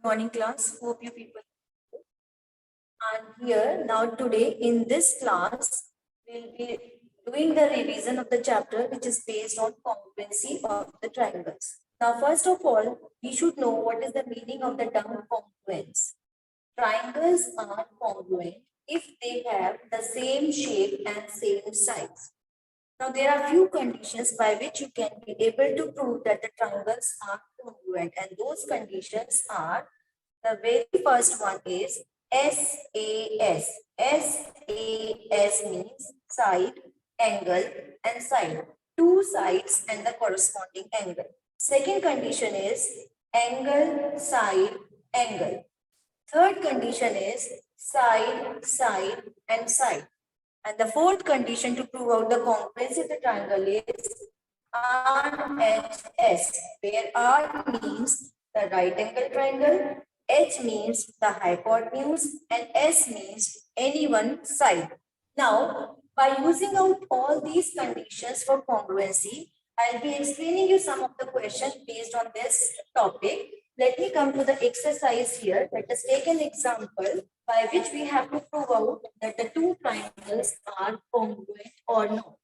Morning class. Hope you people are here. Now today in this class, we'll be doing the revision of the chapter which is based on congruency of the triangles. Now first of all, we should know what is the meaning of the term congruence. Triangles are congruent if they have the same shape and same size. Now there are few conditions by which you can be able to prove that the triangles are congruent, and those conditions are: the very first one is SAS. SAS means side, angle and side. Two sides and the corresponding angle. Second condition is angle, side, angle. Third condition is side, side and side. And the fourth condition to prove out the congruency of the triangle is RHS, where R means the right angle triangle, H means the hypotenuse, and S means any one side. Now, by using out all these conditions for congruency, I'll be explaining you some of the questions based on this topic. Let me come to the exercise here. Let us take an example by which we have to prove out that the two triangles are congruent or not.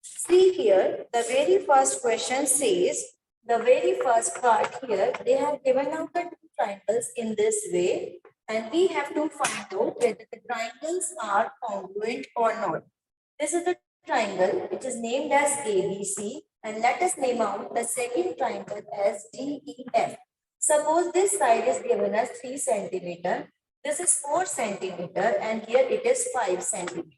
See here, the very first question says, the very first part here, they have given out the two triangles in this way, and we have to find out whether the triangles are congruent or not. This is the triangle which is named as ABC, and let us name out the second triangle as DEF. Suppose this side is given as 3 centimeter, this is 4 centimeter, and here it is 5 centimeter.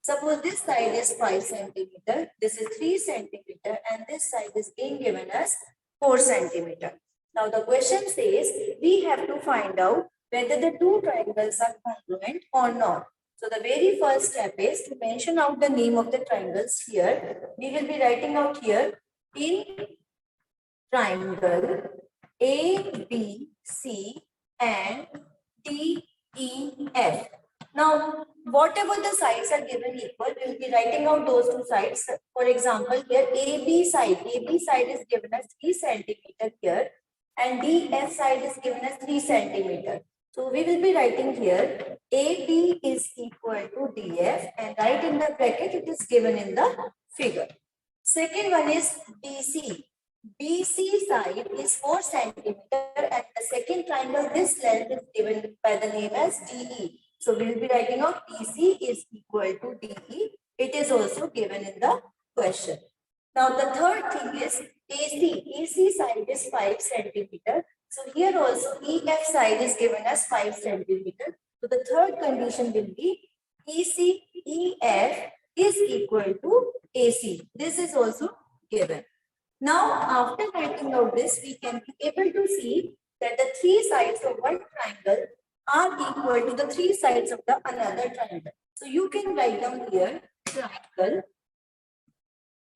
Suppose this side is 5 centimeter, this is 3 centimeter, and this side is being given as 4 centimeter. Now the question says we have to find out whether the two triangles are congruent or not. So the very first step is to mention out the name of the triangles here. We will be writing out here in triangle A, B, C and D, E, F. Now, whatever the sides are given equal, we will be writing out those two sides. For example, here AB side is given as 3 centimeter here, and DF side is given as 3 centimeter. So we will be writing here AB is equal to DF, and right in the bracket it is given in the figure. Second one is BC. BC side is 4 centimeter, and the second triangle, this length is given by the name as DE. So we will be writing out BC is equal to DE. It is also given in the question. Now the third thing is AC. AC side is 5 centimeter. So here also EF side is given as 5 centimeter. So the third condition will be EF is equal to AC. This is also given. Now, after writing out this, we can be able to see that the three sides of one triangle are equal to the three sides of the another triangle. So you can write down here triangle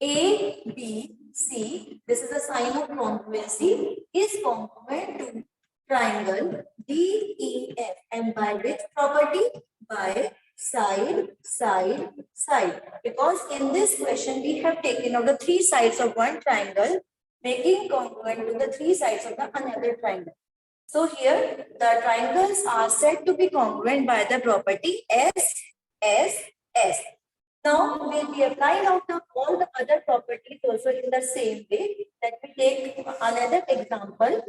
ABC. This is a sign of congruency. Is congruent to triangle DEF, and by which property? By side, side, side. Because in this question we have taken out the three sides of one triangle, making congruent to the three sides of the another triangle. So here the triangles are said to be congruent by the property S, S, S. Now we'll be applying out all the other properties also in the same way. Let me take another example.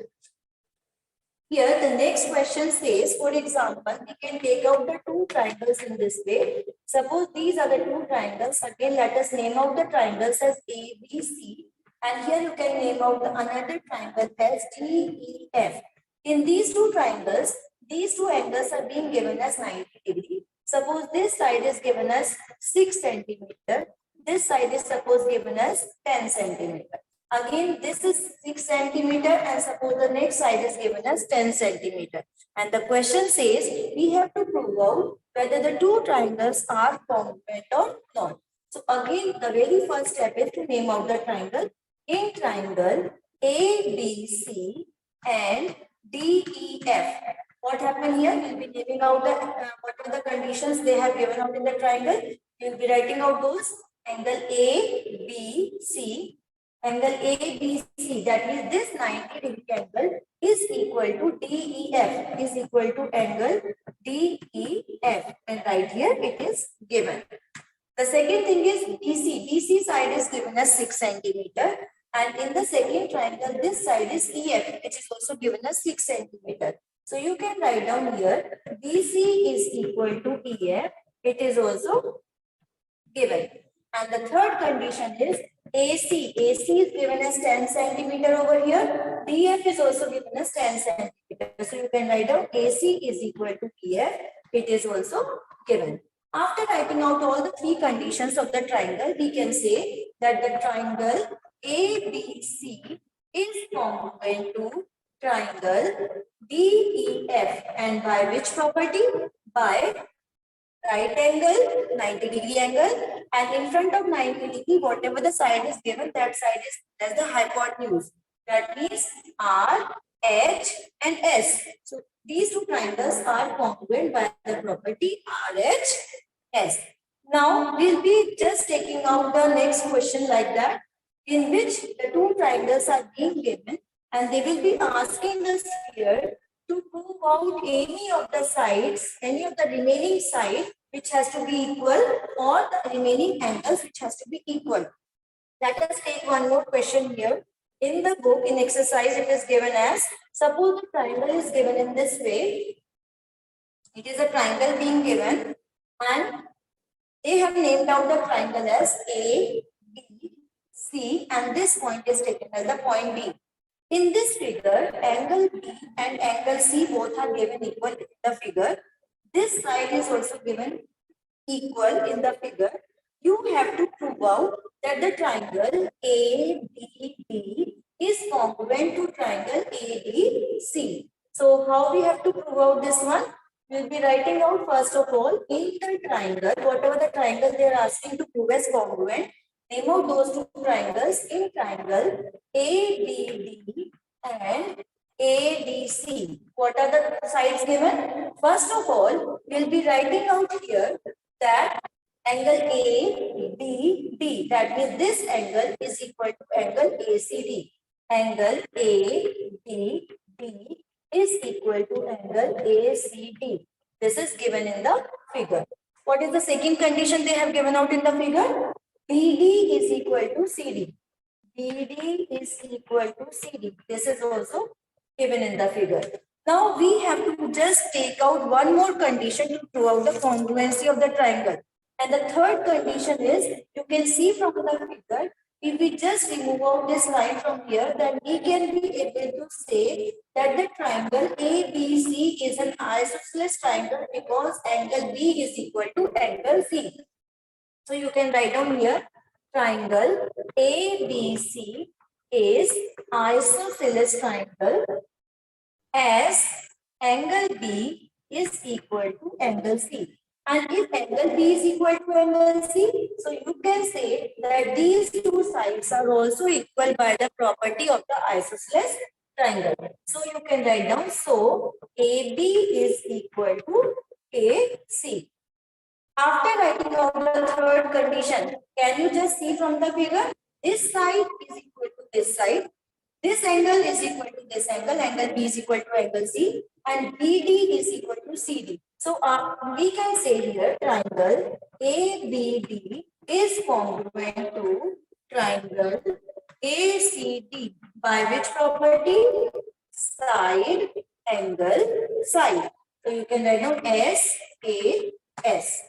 Here the next question says, for example, we can take out the two triangles in this way. Suppose these are the two triangles. Again, let us name out the triangles as ABC. And here you can name out another triangle as DEF. In these two triangles, these two angles are being given as 90 degrees. Suppose this side is given as 6 centimeter. This side is suppose given as 10 centimeter. Again, this is 6 centimeter, and suppose the next side is given as 10 centimeter. And the question says we have to prove out whether the two triangles are congruent or not. So again, the very first step is to name out the triangle. In triangle ABC and DEF. What happened here? We'll be naming out the what are the conditions they have given out in the triangle. We'll be writing out those. Angle ABC. Angle ABC, that means this 90 degree angle is is equal to DEF, is equal to angle DEF, and right here it is given. The second thing is BC. BC side is given as 6 centimeter, and in the second triangle, this side is EF, which is also given as 6 centimeter. So you can write down here BC is equal to EF. It is also given. And the third condition is AC. AC is given as 10 centimeter over here. DF is also given as 10 centimeter. So you can write down AC is equal to EF. It is also given. After writing out all the three conditions of the triangle, we can say that the triangle ABC is congruent to triangle DEF. And by which property? By right angle, 90-degree angle, and in front of 90-degree, whatever the side is given, that side is as the hypotenuse. That means R, H, and S. So these two triangles are congruent by the property RHS. Now we'll be just taking out the next question like that, in which the two triangles are being given, and they will be asking us here to prove out any of the sides, any of the remaining side which has to be equal, or the remaining angles which has to be equal. Let us take one more question here. In the book, in exercise, it is given as, suppose the triangle is given in this way. It is a triangle being given, and they have named out the triangle as A, B, C, and this point is taken as the point B. In this figure, angle B and angle C both are given equal in the figure. This side is also given equal in the figure. You have to prove out that the triangle ABD is congruent to triangle ABC. So how we have to prove out this one? We will be writing out first of all in the triangle, whatever the triangle they are asking to prove as congruent. Name out those two triangles in triangle ABD and ADC. What are the sides given? First of all, we'll be writing out here that angle ABD, that means this angle is equal to angle ACD. Angle ABD is equal to angle ACD. This is given in the figure. What is the second condition they have given out in the figure? BD is equal to CD. BD is equal to CD. This is also given in the figure. Now we have to just take out one more condition to prove out the congruency of the triangle. And the third condition is, you can see from the figure, if we just remove out this line from here, then we can be able to say that the triangle ABC is an isosceles triangle because angle B is equal to angle C. So you can write down here, triangle ABC is isosceles triangle as angle B is equal to angle C. And if angle B is equal to angle C, so you can say that these two sides are also equal by the property of the isosceles triangle. So you can write down, so AB is equal to AC. After writing out the third condition, can you just see from the figure? This side is equal to this side. This angle is equal to this angle. Angle B is equal to angle C. And BD is equal to CD. So we can say here triangle ABD is congruent to triangle ACD. By which property? Side, angle, side. So you can write down SAS.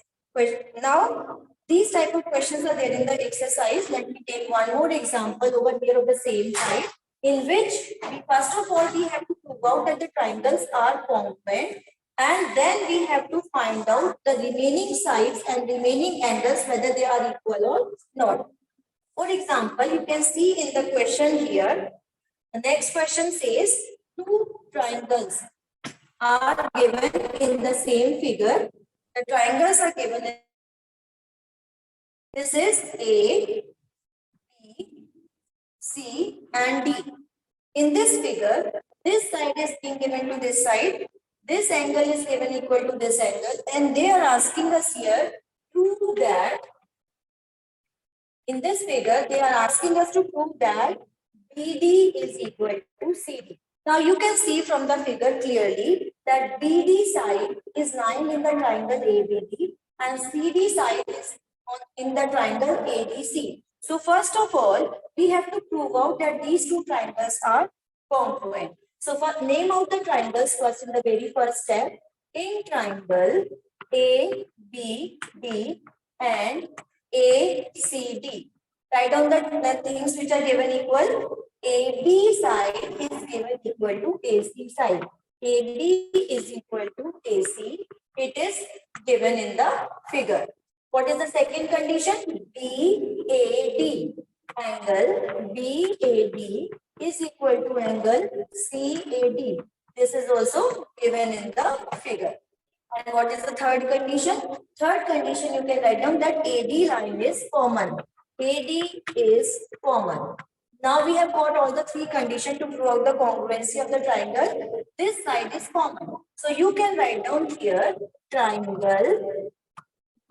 Now, these type of questions are there in the exercise. Let me take one more example over here of the same side, in which first of all we have to prove out that the triangles are congruent, and then we have to find out the remaining sides and remaining angles whether they are equal or not. For example, you can see in the question here, the next question says two triangles are given in the same figure. The triangles are given in, this is A, B, C and D. In this figure, this side is being given to this side. This angle is given equal to this angle, and they are asking us here to prove that in this figure, they are asking us to prove that BD is equal to CD. Now you can see from the figure clearly that BD side is lying in the triangle ABD and CD side is in the triangle ADC. So first of all, we have to prove out that these two triangles are congruent. So for name out the triangles first in the very first step. In triangle ABD and ACD. Write down the things which are given equal. AB side is given equal to AC side. AB is equal to AC. It is given in the figure. What is the second condition? BAD. Angle BAD is equal to angle CAD. This is also given in the figure. And what is the third condition? Third condition, you can write down that AD line is common. AD is common. Now we have got all the three conditions to prove out the congruency of the triangle. This side is common. So you can write down here triangle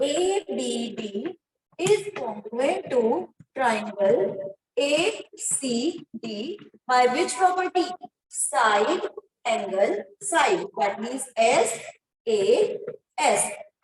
ABD is congruent to triangle ACD by which property? Side, angle, side. That means SAS.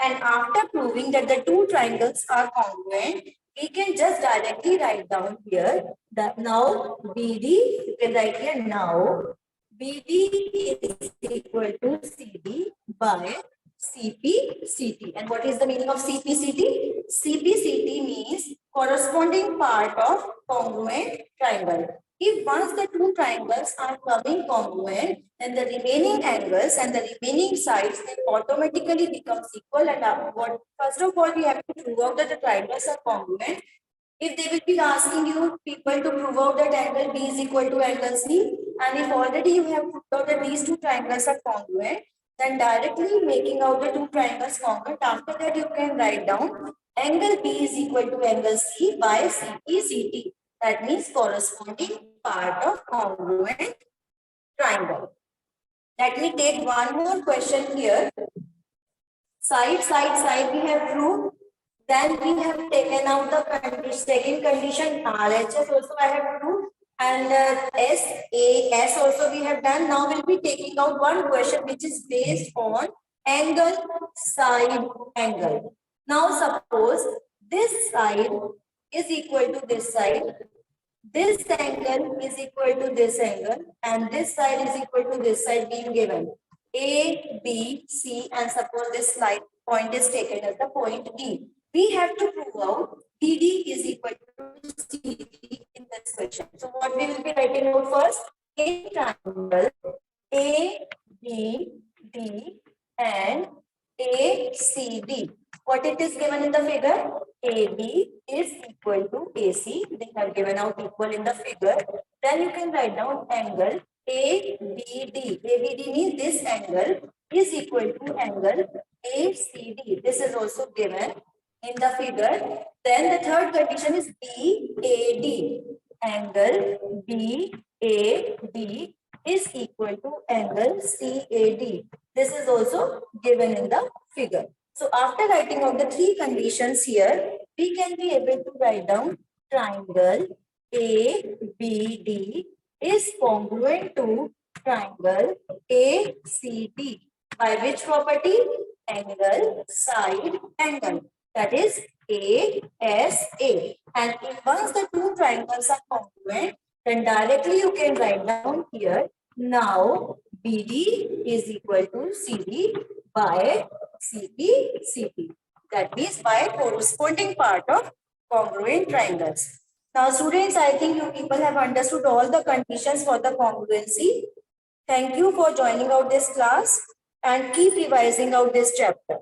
And after proving that the two triangles are congruent, we can just directly write down here that now BD, you can write here now BD is equal to CD by CPCT. And what is the meaning of CPCT? CPCT means corresponding part of congruent triangle. If once the two triangles are coming congruent, then the remaining angles and the remaining sides will automatically become equal. And first of all, we have to prove out that the triangles are congruent. If they will be asking you people to prove out that angle B is equal to angle C, and if already you have proved out that these two triangles are congruent, then directly making out the two triangles congruent, after that you can write down angle B is equal to angle C by CPCT. That means corresponding part of congruent triangle. Let me take one more question here. Side we have proved. Then we have taken out the second condition, RHS also I have proved, and SAS also we have done. Now we'll be taking out one question which is based on angle, side, angle. Now suppose this side is equal to this side, this angle is equal to this angle, and this side is equal to this side being given. A, B, C, and suppose this slide point is taken as the point D. We have to prove out BD is equal to CD in this question. So what we will be writing out first? A triangle A, B, D and ACD. What it is given in the figure? AB is equal to AC. They have given out equal in the figure. Then you can write down angle ABD. ABD means this angle is equal to angle ACD. This is also given in the figure. Then the third condition is BAD. Angle BAD is equal to angle CAD. This is also given in the figure. So after writing out the three conditions here, we can be able to write down triangle ABD is congruent to triangle ACD. By which property? Angle, side, angle. That is ASA. And if once the two triangles are congruent, then directly you can write down here, now BD is equal to CD by CPCT. That means by corresponding part of congruent triangles. Now students, I think you people have understood all the conditions for the congruency. Thank you for joining out this class and keep revising out this chapter.